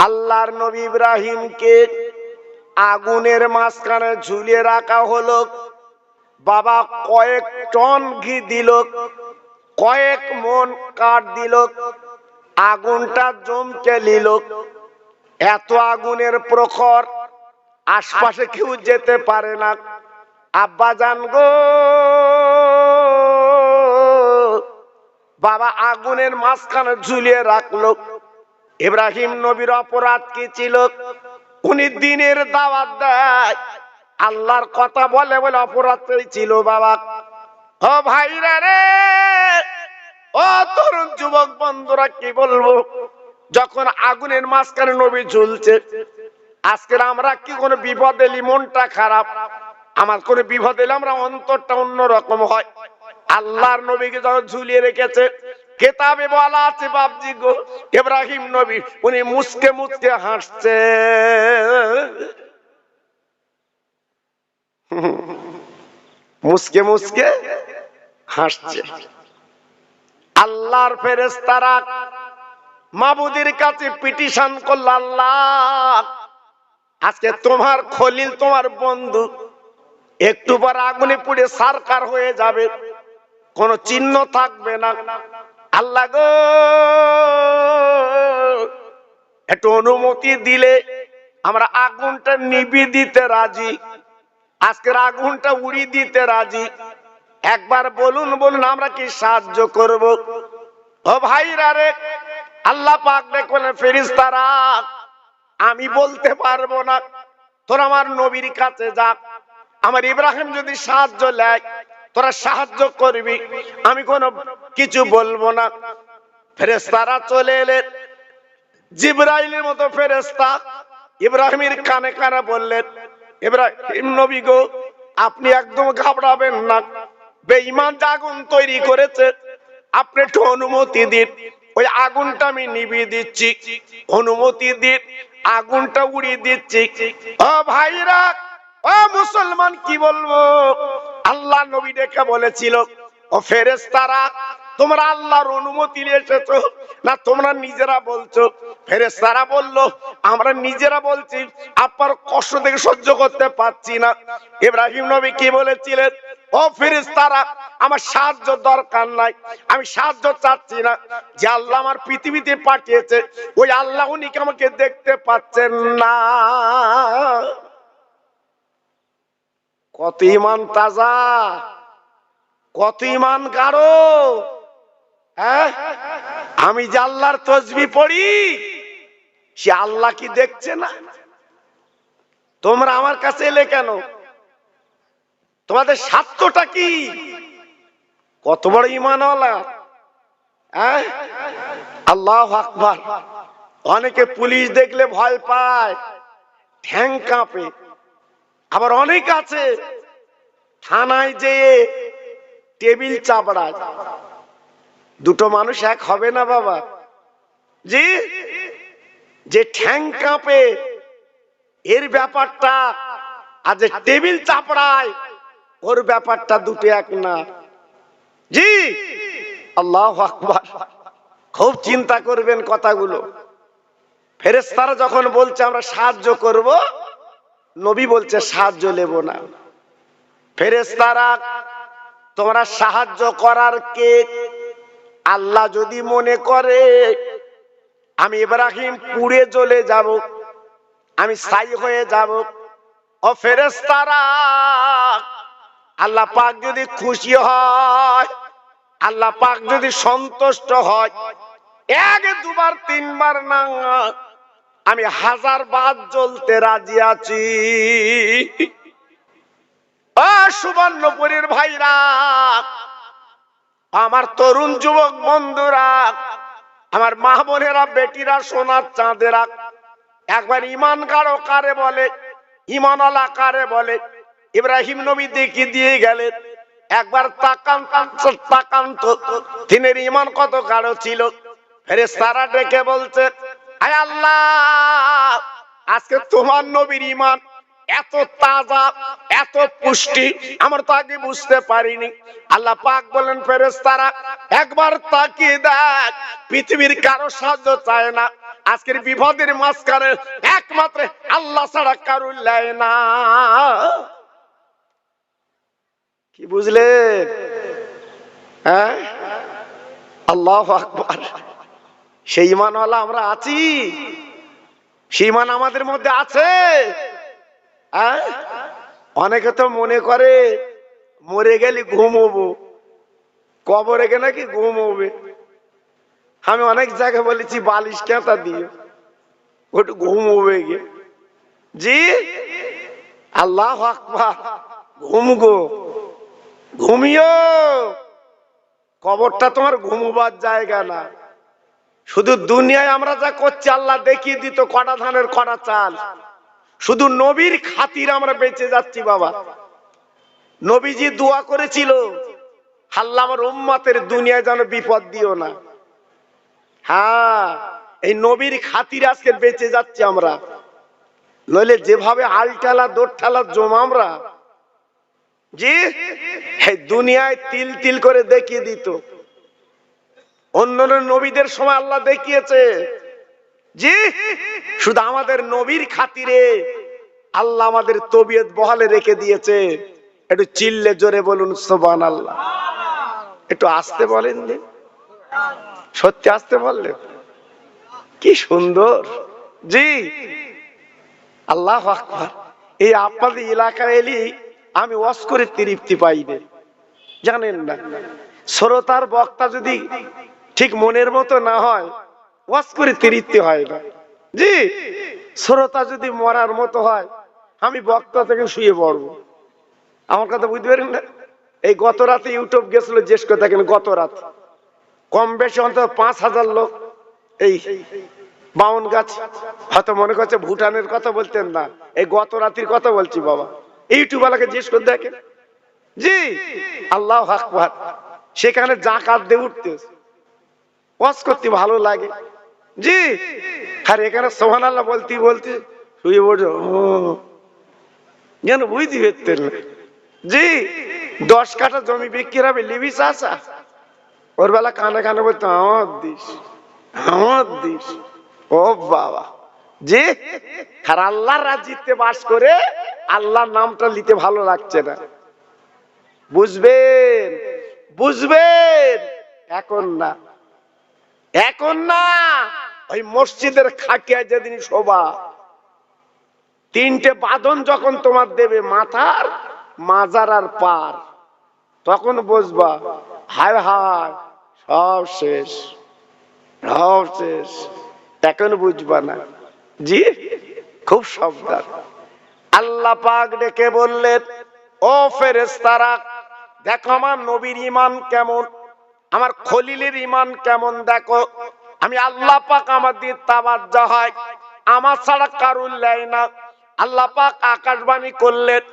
আল্লাহর নবী ইব্রাহিমকে আগুনের মাঝখানে ঝুলিয়ে রাখা হলো। বাবা কয়েক টন ঘি দিল, কয়েক মন কাঠ দিল, আগুনটা জমকে নিল। এত আগুনের প্রখর, আশপাশে কেউ যেতে পারে না। আব্বা জান গো, বাবা আগুনের মাঝখানে ঝুলিয়ে রাখলো। ইব্রাহিম নবীর অপরাধ কি ছিল? উনি দিনের দাওয়াত দেয়, আল্লাহর কথা বলে বলে অপরাধ ছিল বাবা। ও ভাইরা রে, ও তরুণ যুবক বন্ধুরা, কি বলবো, যখন আগুনের মাঝখানে নবী ঝুলছে, আজকের আমরা কি কোনো বিপদ এলি মনটা খারাপ, আমার কোনো বিপদ এলে আমরা অন্তরটা অন্যরকম হয়। আল্লাহর নবীকে যখন ঝুলিয়ে রেখেছে, কেতাবে বলা আছে বাপজি গো, ইব্রাহিম নবী উনি মুচকে মুচকে হাসছে। মুচকে মুচকে হাসছে। আল্লাহর ফেরেশতারা মাবুদের কাছে পিটিশন করল, আল্লাহ আজকে তোমার খলিল, তোমার বন্ধু একটু পর আগুনে পুড়ে সারকার হয়ে যাবে, কোন চিহ্ন থাকবে না। আল্লাহ গো, একটু অনুমতি দিলে আমরা আগুনটা নিভিয়ে দিতে রাজি, আজকের আগুনটা উড়িয়ে দিতে রাজি। একবার বলুন বলুন, আমরা কি সাহায্য করব? ও ভাইরা রে, আল্লাহ পাক দেখলেন ফেরেশতারা আমি বলতে পারবো না, তোরা আমার নবীর কাছে যা, আমার ইব্রাহিম যদি সাহায্য নেয় তোরা সাহায্য করবি, আমি কোনো কিছু বলবো না। ফেরেশতারা চলে এলেন, জিবরাইলের মতো ফেরেশতা ইব্রাহিমের কানে কানে বললেন, ইব্রাহিম নবী গো, আপনি একদম ঘাবড়াবেন না, বেঈমান আগুন তৈরি করেছে, আপনি একটু অনুমতি দিন, ওই আগুনটা আমি নিভিয়ে দিচ্ছি, অনুমতি দিন, আগুনটা উড়িয়ে দিচ্ছি। ও ভাইরা, ও মুসলমান, কি বলবো, আল্লাহ নবী ডেকে বলেছিল, ও ফেরেশতারা তোমরা আল্লাহর অনুমতি নিয়ে এসেছো না তোমরা নিজেরা বলছো? ফেরেশতারা বলল, আমরা নিজেরা বলছি, আপনার কষ্ট থেকে সহ্য করতে পারছি না। ইব্রাহিম নবী কি বলেছিলেন, ও ফেরেশতারা আমার সাহায্য দরকার নাই, আমি সাহায্য চাচ্ছি না, যে আল্লাহ আমার পৃথিবীতে পাঠিয়েছে ওই আল্লাহ উনি কি আমাকে দেখতে পাচ্ছেন না? কত ইমান তাজা, কত ইমান গাঢ়। হ্যাঁ, আমি যে আল্লাহর তসবিহ পড়ি, সে আল্লাহ কি দেখছে না? তোমরা আমার কাছে এলে কেন? তোমাদের স্বার্থটা কি? কত বড় ঈমানওয়ালা! হ্যাঁ, আল্লাহু আকবার। অনেকে পুলিশ দেখলে ভয় পায়, ঠ্যাং কাঁপে, আবার অনেক আছে থানায় যেয়ে টেবিল চাপড়ায়। দুটো মানুষ এক হবে না বাবা জি। যে ঠ্যাং কাঁপে এর ব্যাপারটা, আর যে টেবিল চাপড়ায় ওর ব্যাপারটা দুটো এক না জি। আল্লাহু আকবার। খুব চিন্তা করবেন কথাগুলো। ফেরেশতারা যখন বলছে আমরা সাহায্য করব, নবী বলছে সাহায্য নেব না। ফেরেশতারা তোমরা সাহায্য করার কে? আল্লাহ যদি মনে করে আমি ইব্রাহিম পুড়ে জ্বলে যাব, আমি ছাই হয়ে যাব, ও ফেরেশতারা আল্লাহ পাক যদি খুশি হয়, আল্লাহ পাক যদি সন্তুষ্ট হয়, এক দুবার তিনবার না, আমি 1000 বার জ্বলতে রাজি আছি। ও সুবর্ণপুরের ভাইরা, আমার তরুণ যুবক বন্ধুরা, আমার মা বোনেরা, বেটিরা, সোনার চাঁদেরা, একবার ঈমান গাঢ় কারে বলে, ঈমানওয়ালা কারে বলে, ইব্রাহিম নবী দেখিয়ে দিয়ে গেলেন। একবার তাকান তাকান তো, তিনের ঈমান কত গাঢ় ছিল। ফেরেশতারা ডেকে বলছে, আয় আল্লাহ, আজকে তোমার নবীর ঈমান এত তাজা, এত পুষ্টি, আমরা তো আগে বুঝতে পারিনি। আল্লাহ পাক বলেন, ফেরেশতারা একবার তাকিয়ে দেখ, পৃথিবীর কারো সাহায্য চায় না, আজকের বিপদের মাঝখানে একমাত্র আল্লাহ ছাড়া কারুর লাই না। কি বুঝলেন? হ্যাঁ, আল্লাহু আকবার। সেই ঈমানওয়ালা আমরা আছি, সেই ঈমান আমাদের মধ্যে আছে। হ্যাঁ, অনেকে তো মনে করে মরে গেলে ঘুমোবো, কবরে গেলে নাকি ঘুমোবে। আমি অনেক জায়গায় বলেছি বালিশ কেঁতা দিয়ে ওটু ঘুমোবে গে। জি, আল্লাহু আকবার। ঘুমগো, ঘুমিও। কবরটা তোমার ঘুমোবার জায়গা না। শুধু দুনিয়ায় আমরা যা করছি আল্লাহ দেখিয়ে দিত কটা ধানের কটা চাল। শুধু নবীর খাতির আমরা বেঁচে যাচ্ছি বাবা। নবীজি দোয়া করেছিল, আল্লাহ আমার উম্মতের দুনিয়ায় যেন বিপদ দিও না। হ্যাঁ, এই নবীর খাতির আজকে বেঁচে যাচ্ছি আমরা। নইলে যেভাবে আলটালা দোরঠালা জমা আমরা, জি, এই দুনিয়ায় তিল তিল করে দেখিয়ে দিত। অন্যান্য নবীদের সময় আল্লাহ দেখিয়েছে, জি, শুধু আমাদের নবীর খাতিরে আল্লাহ আমাদের তবিয়ত বহালে রেখে দিয়েছে। একটু চিল্লে জোরে বলুন সুবহানাল্লাহ। একটু আস্তে বলেন, সত্যি আস্তে বললেন, কি সুন্দর। জি, আল্লাহু আকবার। এই আপনাদের এলাকায় এলি আমি ওয়াজ করে তৃপ্তি পাই না, জানেন না। শ্রোতার বক্তা যদি ঠিক মনের মতো না হয়, ওয়াজ করে তৃপ্তি হয় না। জি, শ্রোতা যদি মরার মতো হয়, আমি বক্তা থেকে শুয়ে পড়বো। আমার কথা বুঝতে পারেন না? এই গত রাতে ইউটিউব গেছিল, জিজ্ঞেস করে দেখেন, গত রাত কম বেশি অন্তত 5,000 লোক এই বাউন গাছ, হয়তো মনে করছে ভুটানের কথা বলতেন না, এই গত রাতের কথা বলছি বাবা। ইউটিউব ওয়ালাকে জিজ্ঞেস করে দেখেন। জি, আল্লাহু আকবার। সেখানে জাকাত দিয়ে উঠতে ওয়াজ করতে ভালো লাগে। জি, আর এখানে সুবহানাল্লাহ বলতে বলতে শুয়ে পড়ছো, যেন বুঝতে পারতেন না। জি, 10 কাঠা জমি বিক্রি হবে, লিবি চাষা ওর বেলা কানে কানে বলতো আমার দিস, আমার দিস। ও বাবা, জি, আর আল্লাহর রাজ্যে বাস করে আল্লাহর নামটা নিতে ভালো লাগছে না। বুঝবেন, বুঝবেন, এখন না, এখন না। ওই মসজিদের খাটিয়া যেদিন শোভা, 3টে বাঁধন যখন তোমার দেবে, মাথার, মাজার আর পার, তখন বুঝবা হায় হায় সব শেষ, সব শেষ। এখন বুঝবা না। জি, খুব সাবধান। আল্লাহ পাক ডেকে বললেন, ও ফেরেশতারা, দেখো আমার নবীর ঈমান কেমন, আমার খলিলের ঈমান কেমন দেখো। আমি আল্লাহ পাক আমাদের তাওয়াজ্জু হয়, আমার ছাড়া কারুর লাই না। আল্লাহ পাক আকাশবাণী করলেন,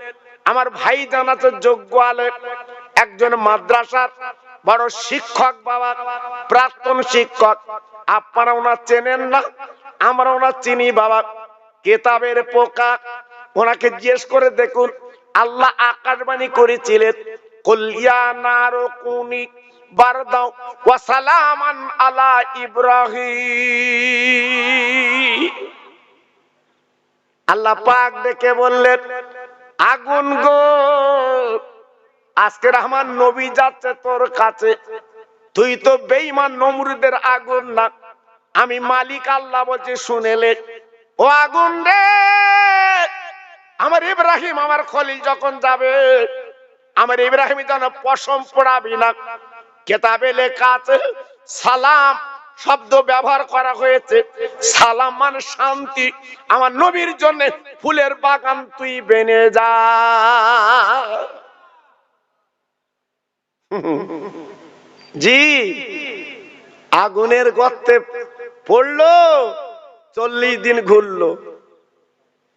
আমার ভাই জানাতে যোগ্য আলেম, একজন মাদ্রাসার বড় শিক্ষক বাবা, প্রাক্তন শিক্ষক। আপনারা ওনার চেনেন না, আমরা ওনার চিনি বাবা। কেতাবের পোকা, ওনাকে জিজ্ঞেস করে দেখুন। আল্লাহ আকাশবাণী করেছিলেন, কুল ইয়া নারু কুনি বারদাও ওয়া সালামান আলা ইব্রাহিম। আল্লাহ পাক ডেকে বললেন, আগুন গো, আজকে আমার নবী যাচ্ছে তোর কাছে, তুই তো বেঈমান নমরুদের আগুন না, আমি মালিক আল্লাহ বলছি শুনেলে। ও আগুন রে, আমার ইব্রাহিম আমার খলিল যখন যাবে, আমার ইব্রাহিম যেন পশম পড়াবি না। কেতাবে লেখা আছে সালাম শব্দ ব্যবহার করা হয়েছে, সালাম মানে শান্তি। আমার নবীর জন্য ফুলের বাগান তুই বেনে যা। জি, আগুনের গর্তে পড়লো, 40 দিন ঘুরলো,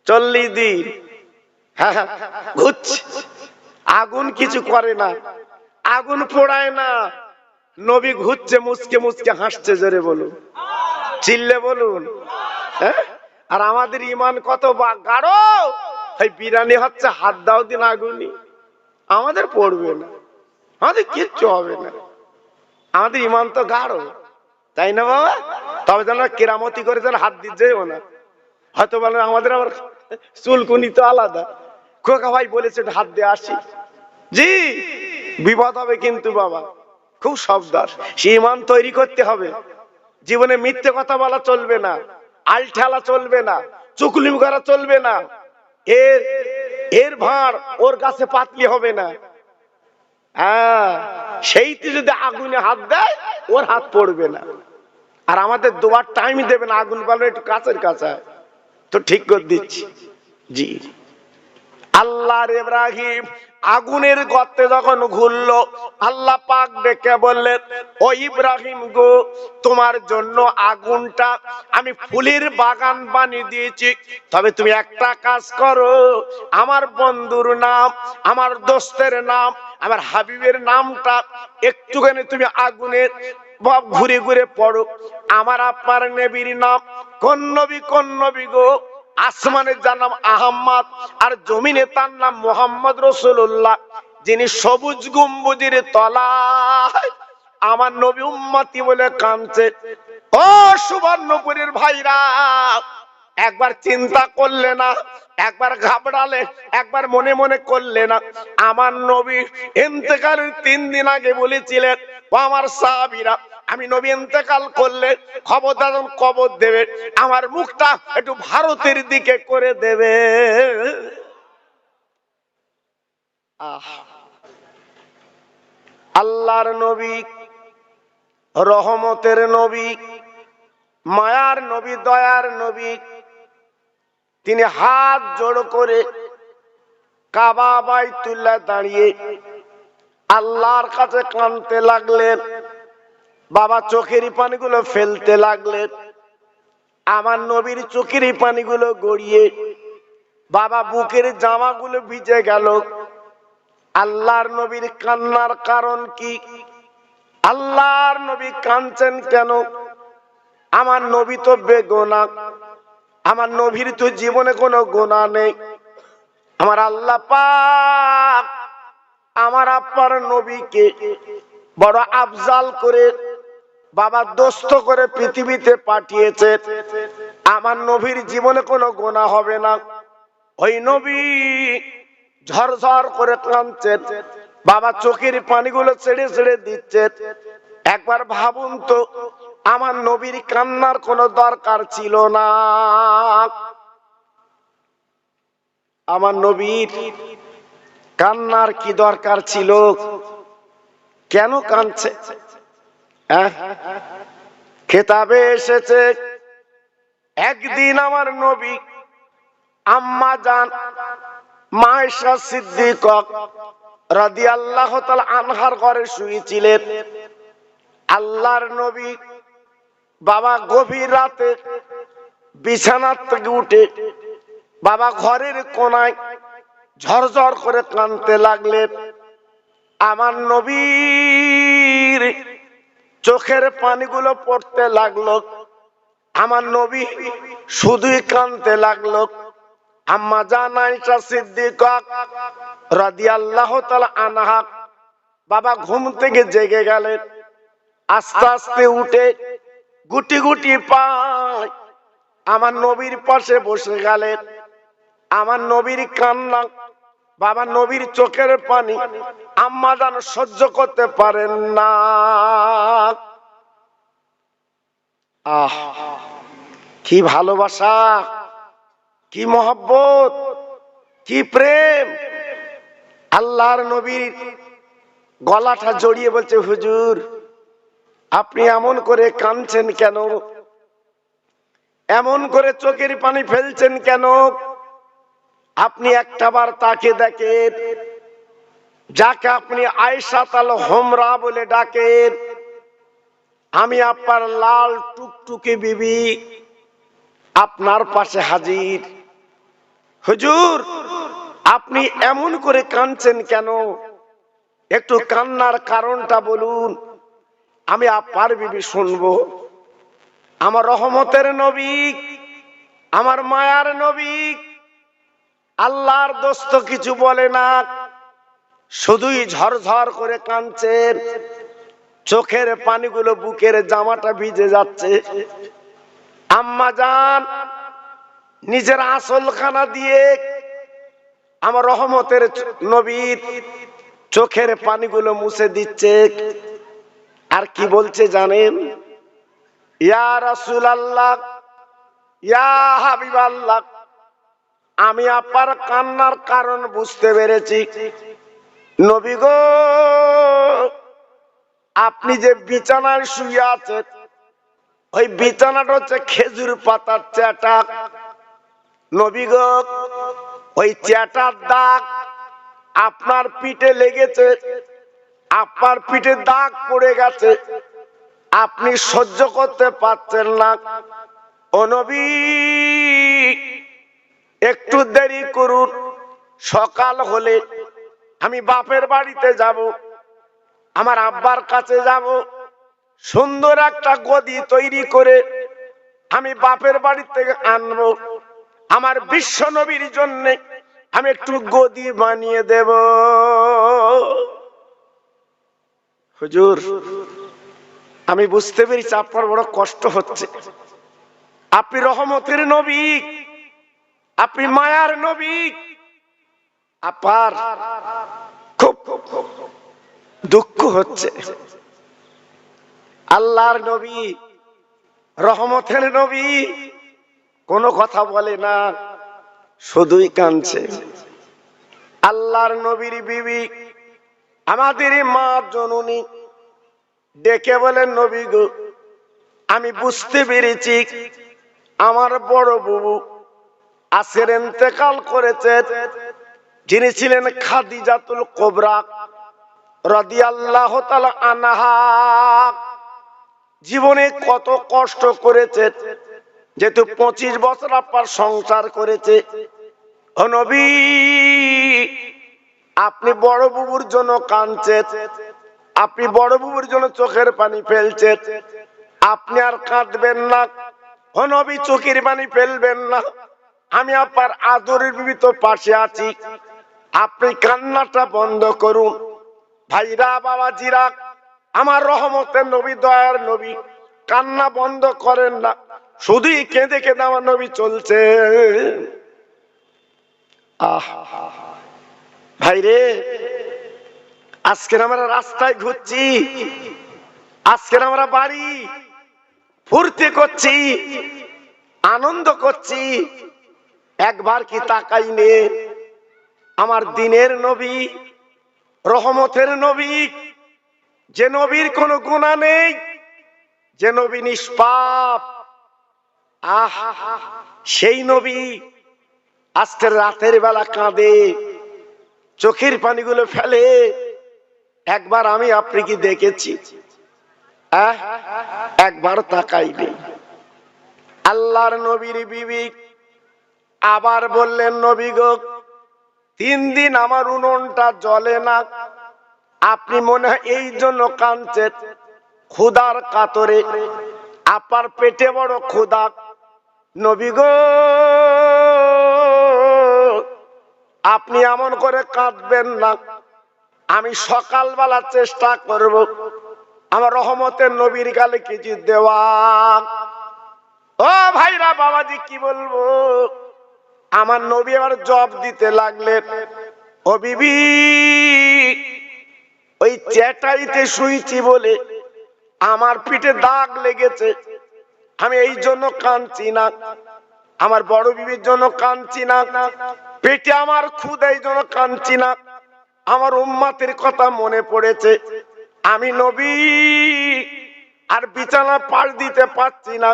40 দিন ঘুরছে। আগুন কিছু করে না, আগুন পোড়ায় না, নবী ঘুরছে, মুচকে মুচকে হাসছে। জোরে বলুন, চিল্লে বলুন। আর আমাদের ঈমান কত গাঢ়। এই বিরানি হচ্ছে, হাত দাও দিন আগুনই, আমাদের পড়বে না, আমাদের কিচ্ছু হবে না। আমাদের ঈমান তো গাঢ়। তাই না বাবা? তবে যেন কেরামতি করে যেন হাত দিতে যাইও না, হয়তো বলেন আমাদের আবার চুলকুনি তো আলাদা, খোকা ভাই বলেছে হাত দিয়ে আসি, জি বিপদ হবে কিন্তু বাবা, খুব সাবধান। সে ইমান তৈরি করতে হবে, জীবনে মিথ্যে কথা বলা চলবে না, আলঠালা চলবে না, চুকলিম করা চলবে না, এর এর ভার ওর কাছে পাতলি হবে না। হ্যাঁ, সেইটি যদি আগুনে হাত দেয় ওর হাত পড়বে না। আর আমাদের দোয়ার টাইম দেবে না, আগুন বলবে একটু কাছের কাছে, তো ঠিক করে দিচ্ছি। জি, আল্লাহর ইব্রাহিম আগুনের গর্তে যখন ঘুরলো, আল্লাহ পাক ডেকে বললেন, ও ইব্রাহিম গো, তোমার জন্য আগুনটা আমি ফুলের বাগান বানিয়ে দিয়েছি, তবে তুমি একটা কাজ করো, আমার বন্ধুর নাম, আমার দোস্তের নাম, আমার হাবিবের নামটা একটুখানি তুমি আগুনের ঘুরে ঘুরে পড়ো। আমার আপনার নবীর নাম কোন নবী, কোন নবী গো? আসমানে যার নাম আহম্মদ, আর জমিনে তার নাম মোহাম্মদ রাসূলুল্লাহ, যিনি সবুজ গম্বুজের তলায় আমার নবী উম্মতি বলে কাঁদছে। ও সুবর্ণপুরের ভাইরা, একবার চিন্তা করলে না, একবার ঘাবড়ালে, একবার মনে মনে করলে না, আমার নবী ইন্তেকালের 3 দিন আগে বলেছিলেন, ও আমার সাহাবীরা, আমি নবী ইন্তেকাল করলে খবরদার কবর দেবে, আমার মুখটা একটু ভারতের দিকে করে দেবে। আল্লাহর নবী, রহমতের নবী, মায়ার নবী, দয়ার নবী, তিনি হাত জোড় করে কাবা বাইতুল্লাহ দাঁড়িয়ে আল্লাহর কাছে কাঁদতে লাগলেন। বাবা চোখের পানিগুলো ফেলতে লাগলেন, আমার নবীর চোখের পানিগুলো গড়িয়ে বাবা বুকের জামাগুলো ভিজে গেল। আল্লাহর নবীর কান্নার কারণ কি? আল্লাহর নবী কাঁদছেন কেন? আমার নবী তো বেগুনাহ, আমার নবীর তো জীবনে কোনো গুনাহ নেই। আমার আল্লাহ পাক আমার আপনার নবীকে বড় আফজাল করে বাবা দোস্ত করে পৃথিবীতে পাঠিয়েছে, আমার নবীর জীবনে কোনো গুনাহ হবে না। ওই নবী ঝরঝর করে কাঁদছেন, বাবা চোখের পানিগুলো ছেড়ে ছেড়ে দিচ্ছে। একবার ভাবুন তো, আমার নবীর কান্নার কোনো দরকার ছিল না, আমার নবীর কান্নার কি দরকার ছিল? কেন কাঁদছে? খেতাবে এসেছে, একদিন আমার নবী আম্মা জান মা আয়েশা সিদ্দিকা রাদিয়াল্লাহু তাআলা আনহার ঘরে শুয়েছিলেন। আল্লাহর নবী বাবা গভীর রাতে বিছানা থেকে উঠে বাবা ঘরের কোনায় ঝরঝর করে কাঁদতে লাগলেন। আমার নবীর চোখের পানিগুলো পড়তে লাগলো, আমার নবী শুধুই কাঁদতে লাগলো। আম্মা জান আয়েশা সিদ্দিকা রাদিয়াল্লাহু তাআলা আনহা বাবা ঘুম থেকে জেগে গেলেন, আস্তে আস্তে উঠে গুটি গুটি পায় আমার নবীর পাশে বসে গেলেন। আমার নবীর কান্না, বাবা নবীর চোখের পানি আম্মা জান সহ্য করতে পারেন না। আহ, কি ভালোবাসা, কি মহব্বত, কি প্রেম! আল্লাহর নবীর গলাটা জড়িয়ে বলছে, হুজুর আপনি এমন করে কাঁদছেন কেন? এমন করে চোখের পানি ফেলছেন কেন? আপনি একটাবার তাকে দেখেন, যাকে আপনি আয়েশাতুল হুমরা বলে ডাকেন, আমি আপনার লাল টুকটুকে বিবি আপনার পাশে হাজির। হুজুর আপনি এমন করে কাঁদছেন কেন? একটু কান্নার কারণটা বলুন, আমি আপনার বিবি শুনবো। আমার রহমতের নবী, আমার মায়ার নবী, আল্লাহর দোস্ত কিছু বলে না, শুধুই ঝরঝর করে কাঁদছেন। চোখের পানিগুলো বুকের জামাটা ভিজে যাচ্ছে। আম্মা জান নিজের আসলখানা দিয়ে আমার রহমতের নবীর চোখের পানিগুলো মুছে দিচ্ছে। আর কি বলছে জানেন? ইয়া রাসূলুল্লাহ, ইয়া হাবিবাল্লাহ, আমি আপনার কান্নার কারণ বুঝতে পেরেছি। নবী গো, আপনি যে বিছানায় শুয়ে আছেন, ওই বিছানাটা হচ্ছে খেজুর পাতার চাটা। নবী গো, ওই চাটার দাগ আপনার পিঠে লেগেছে, আপনার পিঠে দাগ পড়ে গেছে, আপনি সহ্য করতে পারছেন না। ও নবী, একটু দেরি করুন, সকাল হলে আমি বাপের বাড়িতে যাব, আমার আব্বার কাছে যাব, সুন্দর একটা গদি তৈরি করে আমি বাপের বাড়ি থেকে আনবো। আমার বিশ্ব নবীর জন্য আমি একটু গদি বানিয়ে দেব। হুজুর, আমি বুঝতে পেরেছি আপনার বড় কষ্ট হচ্ছে। আপনি রহমতের নবী, আপনি মায়ার নবী, আপনার খুব দুঃখ হচ্ছে। আল্লাহর নবী, রহমতের নবী কোনো কথা বলে না, শুধুই কাঁদছে। আল্লাহর নবীর বিবি আমাদের মা জননী ডেকে বলেন, নবী গো, আমি বুঝতে পেরেছি আমার বড় বুবু আজকের ইন্তেকাল করেছে, যিনি ছিলেন খাদিজাতুল কুবরা রাদিয়াল্লাহু তাআলা আনহা। জীবনে কত কষ্ট করেছে, যেহেতু 25 বছর আপনার সংসার করেছে। ও নবী, আপনি বড় বুবুর জন্য কাঁদছেন, আপনি বড় বুবুর জন্য চোখের পানি ফেলছেন, আপনি আর কাঁদবেন না। ও নবী, চোখের পানি ফেলবেন না, আমি আপনার আদরের বিবি তো পাশে আছি, আপনি কান্নাটা বন্ধ করুন। ভাইরা, বাবাজিরা, আমার রহমতের নবী, দয়ার নবী কান্না বন্ধ করেন না, শুধুই কেঁদে কেঁদে আমার নবী চলছে। ভাইরে, আজকের আমরা রাস্তায় ঘুরছি, আজকের আমরা বাড়ি ফুর্তি করছি, আনন্দ করছি, একবার কি তাকাই নে আমার দিনের নবী, রহমতের নবী, যে নবীর কোনো গুনাহ নেই, যে নবী নিষ্পাপ, সেই নবী আজকের রাতের বেলা কাঁদে, চোখের পানিগুলো ফেলে। একবার আমি আপনি কি দেখেছি? একবার তাকাইবে। আল্লাহর নবীর বিবি আবার বললেন, নবী গো, 3 দিন আমার উনুনটা জ্বলে না, আপনি মনে হয় এই জন্য কাঁদছেন, ক্ষুধার কাতরে, আপনার পেটে বড় ক্ষুধা। নবী গো, আপনি এমন করে কাঁদবেন না, আমি সকালবেলা চেষ্টা করব আমার রহমতের নবীর গালে কিছু দেওয়া। ও ভাইরা, বাবাজি, কি বলবো, আমার নবী আবার জব দিতে লাগলেন, ও বিবি, ওই চ্যাটাইতে শুইছি বলে আমার পিঠে দাগ লেগেছে, আমি এই জন্য কাঁদছি না, আমার বড় বিবির জন্য কাঁদছি না, পেটে আমার ক্ষুধা এই জন্য কাঁদছি না, আমার উম্মতের কথা মনে পড়েছে। আমি নবী আর বিছানা পাশ দিতে পারছি না,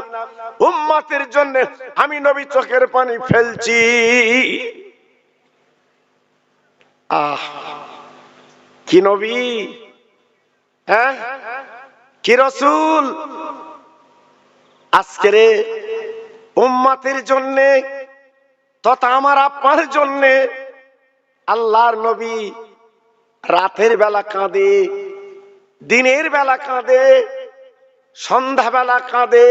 উম্মতের জন্য আমি নবী চোখের পানি ফেলছি। কি নবী, হ্যাঁ, কি রাসূল, আজকের উম্মতের জন্য তথা আমার আপনার জন্য আল্লাহর নবী রাতের বেলা কাঁদে, দিনের বেলা কাঁদে, সন্ধ্যা বেলা কাঁদে,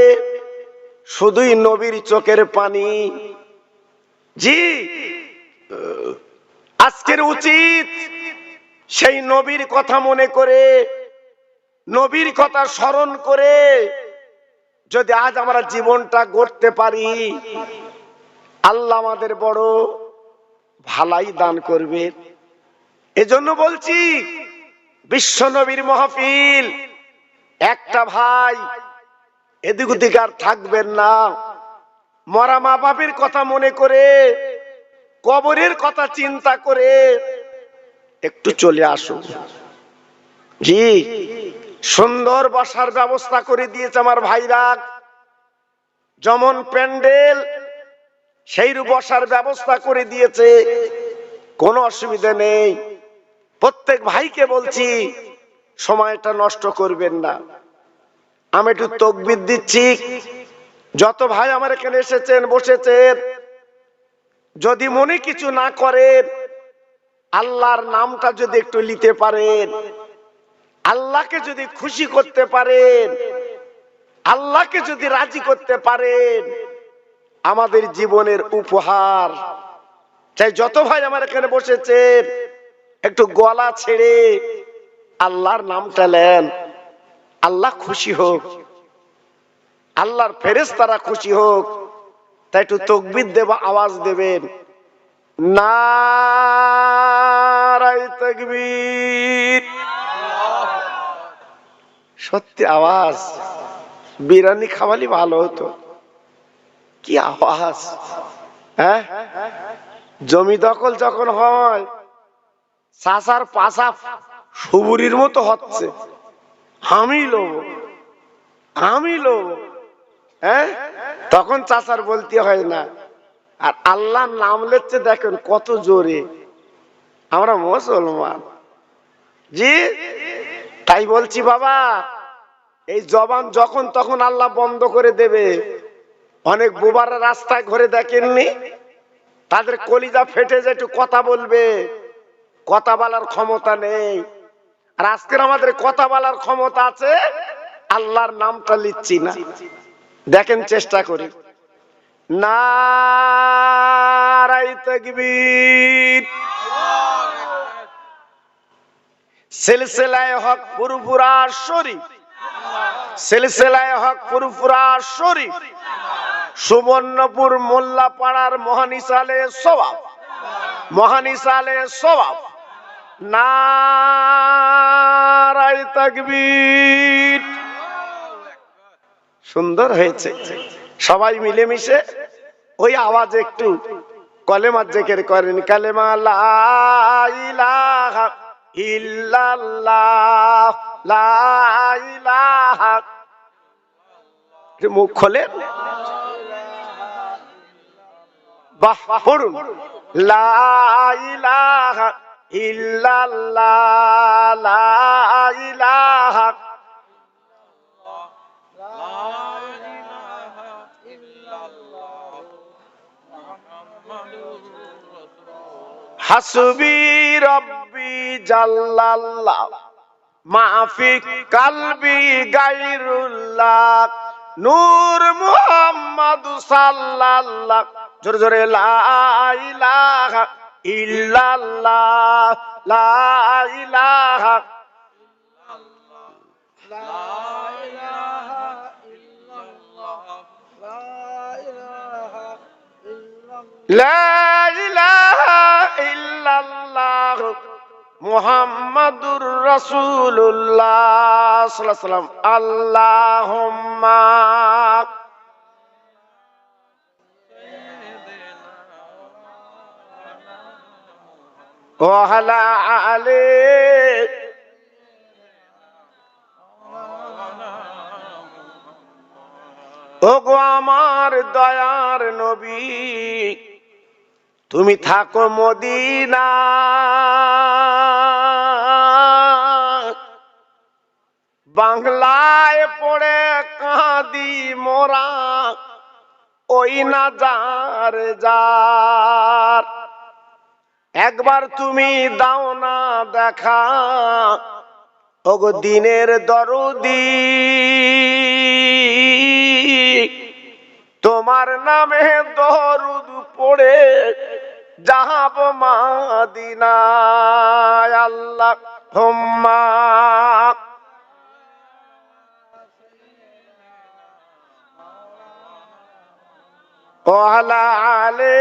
শুধুই নবীর চোখের পানি। জি, আজকের উচিত সেই নবীর কথা মনে করে নবীর কথা স্মরণ করে যদি আজ আমরা জীবনটা গড়তে পারি, আল্লাহ আমাদের বড় ভালাই দান করবে। এজন্য বলছি, বিশ্ব নবীর মাহফিল, একটা ভাই এদিক ওদিক আর থাকবেন না। মরা মা বাপের কথা মনে করে, কবরের কথা চিন্তা করে একটু চলে আসুন। জি, সুন্দর বসার ব্যবস্থা করে দিয়েছে আমার ভাইরা, যেমন প্যান্ডেল সেইরূপ বসার ব্যবস্থা করে দিয়েছে, কোনো অসুবিধা নেই। প্রত্যেক ভাইকে বলছি, সময়টা নষ্ট করবেন না। আমি একটু তাকবীর দিচ্ছি, যত ভাই আমার এখানে এসেছেন বসেছেন, যদি মনে কিছু না করেন, আল্লাহর নামটা যদি একটু নিতে পারেন, আল্লাহকে যদি খুশি করতে পারেন, আল্লাহকে যদি রাজি করতে পারেন, আমাদের জীবনের উপহার। চাই যত ভাই আমার এখানে বসেছেন, একটু গলা ছেড়ে আল্লাহর নামটা নেন, আল্লাহ খুশি হোক, আল্লাহর ফেরেশতারা খুশি হোক। তাই একটু তাকবীর দেব, আওয়াজ দেবেন, নারায়ে তাকবীর। সত্যি আওয়াজ, বিরিয়ানি খাওয়ালি ভালো হতো। কি আওয়াজ! হ্যাঁ, জমি দখল যখন হয়, চাষার পাশা সুবুরির মতো হচ্ছে, আমি লোব, আমি লোব। হ্যাঁ, তখন চাষার বলতে হয় না। আর আল্লাহর নাম লেচ্ছে দেখেন কত জোরে। আমরা মুসলমান। জি, তাই বলছি বাবা, এই জবান যখন তখন আল্লাহ বন্ধ করে দেবে। অনেক বোবারা রাস্তায় ঘুরে দেখেননি, তাদের কলিজা ফেটে যে একটু কথা বলবে, কথা বলার ক্ষমতা নেই। আর আজকের আমাদের কথা বলার ক্ষমতা আছে, আল্লাহর নামটা লিখছি না। দেখেন চেষ্টা করি, নারায়ে তাকবীর। সিলসিলায়ে হক ফুরফুরা শরীফ, সিলসিলায়ে হক ফুরফুরা শরীফ, সুবর্ণপুর মোল্লাপাড়ার মহানিসালে সওয়াব, মহানিসালে সওয়াব। নারায়ে তাকবীর। সুন্দর হয়েছে। সবাই মিলেমিশে ওই আওয়াজে একটু কলেমা জিকির করেন, কালেমা লা ইলাহা ইল্লাল্লাহ, লা ইলাহা। মুখ খোলেন, বাহ, পড়ুন, লা ইলাহা ইল্লাল্লাহ, লা ইলাহা। হাসবি রব্বি জাল্লাল্লাহ, মাফি কালবি গায়রুল্লাহ, নূর মুহাম্মদ সাল্লাল্লাহ। জোরে জোরে, লা ইলাহা ইল্লাল্লাহ, লা ইলাহা, লা ইলাহা ইল্লাল্লাহ, লা ইলাহা ইল্লাল্লাহ, মুহাম্মাদুর রাসূলুল্লাহ সাল্লাল্লাহু আলাইহি ওয়াসাল্লাম। আল্লাহুম্মা ওয়া আলা আলি। ওগো আমার দয়ার নবী, তুমি থাকো মদিনা, বাংলায় পড়ে কাঁদি মোরা, ওই না যার যার। একবার তুমি দাও না দেখা, ওগো দিনের দরদি, তোমার নামে দরুদ পড়ে যাব মাদিনায়। আল্লাহুম্মা ওয়ালা আলে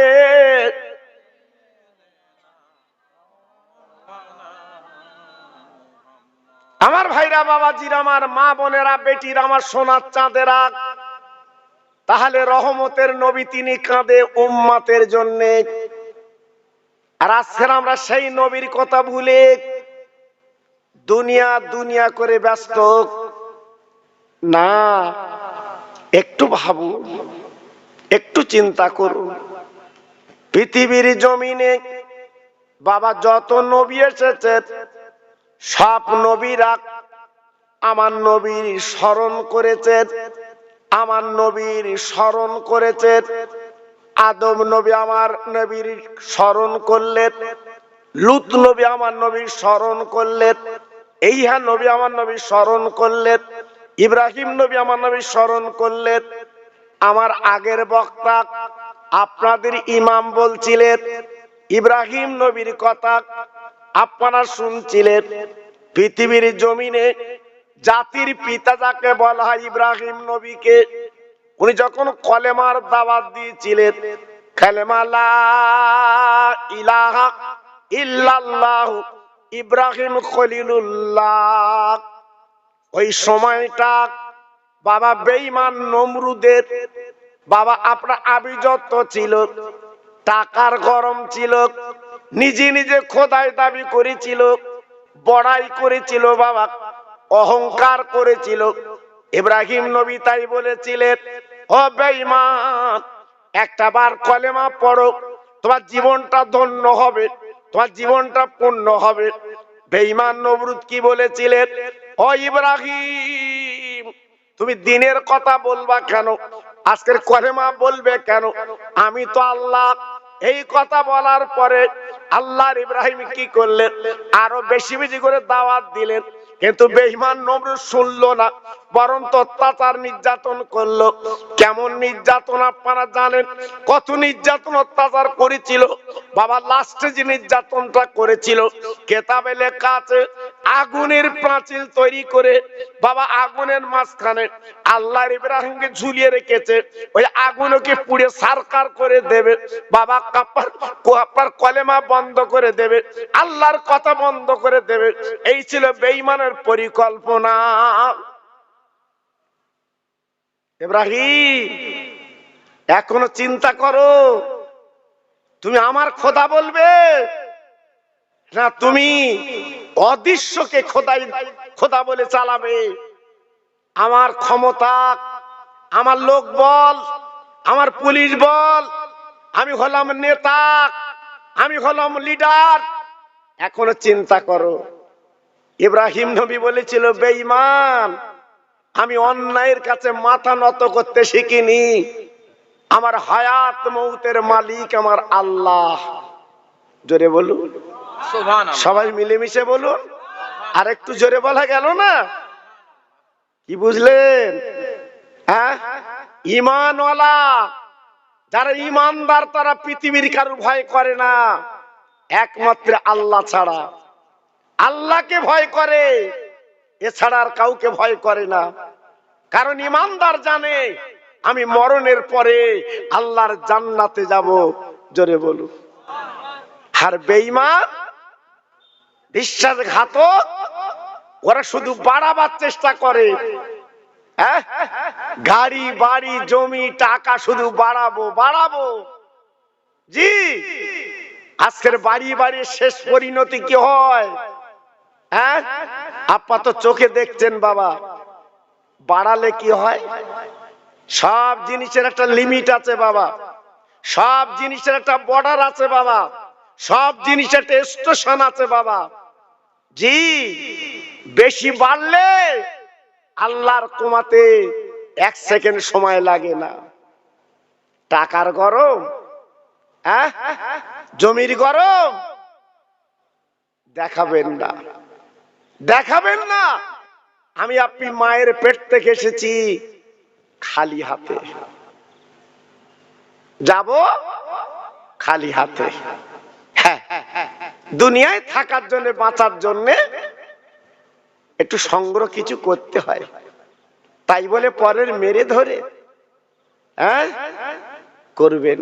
আমার ভাইরা বাবাজিরা আমার মা বোনেরা বেটিরা আমার সোনার চাঁদেরা তাহলে রহমতের নবী তিনি কাঁদে উম্মতের জন্য আর আজকে আমরা সেই নবীর কথা ভুলে দুনিয়া দুনিয়া করে ব্যস্ত না একটু ভাবুন একটু চিন্তা করুন পৃথিবীর জমিনে বাবা যত নবী এসেছে সব নবীরা আমার নবীর স্মরণ করেছে আমার নবীর স্মরণ করেছে আদম নবী আমার নবীর স্মরণ করলেন লূত নবী আমার নবীর স্মরণ করলেন এইহা নবী আমার নবীর স্মরণ করলেন ইব্রাহিম নবী আমার নবীর স্মরণ করলেন আমার আগের বক্তা আপনাদের ইমাম বলছিলেন ইব্রাহিম নবীর কথা আপনারা শুনছিলেন পৃথিবীর জমিনে জাতির পিতা যাকে বলা হয় ইব্রাহিম নবীকে উনি যখন কলেমার দাওয়াত দিয়েছিলেন কালেমা লা ইলাহা ইল্লাল্লাহ ইব্রাহিম খলিলুল্লাহ ওই সময়টা বাবা বেঈমান নমরুদের বাবা আপনার আভিজাত্য ছিল টাকার গরম ছিল নিজে নিজে খোদাই দাবি করেছিল বড়াই করেছিল বাবা অহংকার করেছিল ইব্রাহিম নবী তাই বলেছিলেন ও বেঈমান একটা বার কলেমা পড়ো তোমার জীবনটা ধন্য হবে তোমার জীবনটা পূর্ণ হবে বেঈমান নমরুদ কি বলেছিলেন ও ইব্রাহিম তুমি দিনের কথা বলবা কেন আজকের কলেমা বলবে কেন আমি তো আল্লাহ এই কথা বলার পরে আল্লাহর ইব্রাহিম কি করলেন আরো বেশি বেশি করে দাওয়াত দিলেন কিন্তু বেঈমান নমরুদ শুনলো না বরং অত্যাচার নির্যাতন করলো কেমন নির্যাতন আপনারা জানেন কত নির্যাতন অত্যাচার করেছিল বাবা লাস্টে যে নির্যাতনটা করেছিল কেতাবে লেখা আছে আগুনের পাঁচিল তৈরি করে বাবা আগুনের মাঝখানে আল্লাহর ইব্রাহিমকে ঝুলিয়ে রেখেছে ওই আগুনকে পুড়ে সারকার করে দেবে বাবা কাপ্পার কলেমা বন্ধ করে দেবে আল্লাহর কথা বন্ধ করে দেবে এই ছিল বেঈমানের পরিকল্পনা ইব্রাহিম এখনো চিন্তা করো তুমি আমার খোদা বলবে না তুমি অদৃশ্যকে খোদা বলে চালাবে আমার ক্ষমতা আমার লোক বল আমার পুলিশ বল আমি হলাম নেতা আমি হলাম লিডার এখনো চিন্তা করো ইব্রাহিম নবী বলেছিল বেঈমান আমি অন্যায়ের কাছে মাথা নত করতে শিখিনি আমার হায়াত মৌতের মালিক আমার আল্লাহ জোরে বলুন সুবহানাল্লাহ সবাই মিলেমিশে বলুন আর একটু জোরে বলা গেল না কি বুঝলেন হ্যাঁ ঈমানওয়ালা যারা ঈমানদার তারা পৃথিবীর কারো ভয় করে না একমাত্র আল্লাহ ছাড়া আল্লাহকে ভয় করে এছাড়া আর কাউকে ভয় করে না কারণ ঈমানদার জানে আমি মরণের পরে আল্লাহর জান্নাতে যাব জোরে বলুন আর বেঈমান বিশ্বাসঘাতক ওরা শুধু বাড়াবার চেষ্টা করে গাড়ি বাড়ি জমি টাকা শুধু বাড়াবো বাড়াবো জি আজকের বাড়ি বাড়ি শেষ পরিণতি কি হয় আপাতত চোখে দেখছেন বাবা বাড়ালে কি হয় সব জিনিসের একটা লিমিট আছে বাবা সব জিনিসের একটা বর্ডার আছে বাবা সব জিনিসের একটা স্টেশন আছে বাবা জি বেশি বাড়লে আল্লাহর কমাতে 1 সেকেন্ড সময় লাগে না টাকার গরম জমির গরম দেখাবেন না দেখাবেন না আমি আপনি মায়ের পেট থেকে এসেছি খালি হাতে যাব খালি হাতে দুনিয়ায় থাকার জন্য বাঁচার জন্য একটু সংগ্রহ কিছু করতে হয় তাই বলে পরের মেরে ধরে করবেন।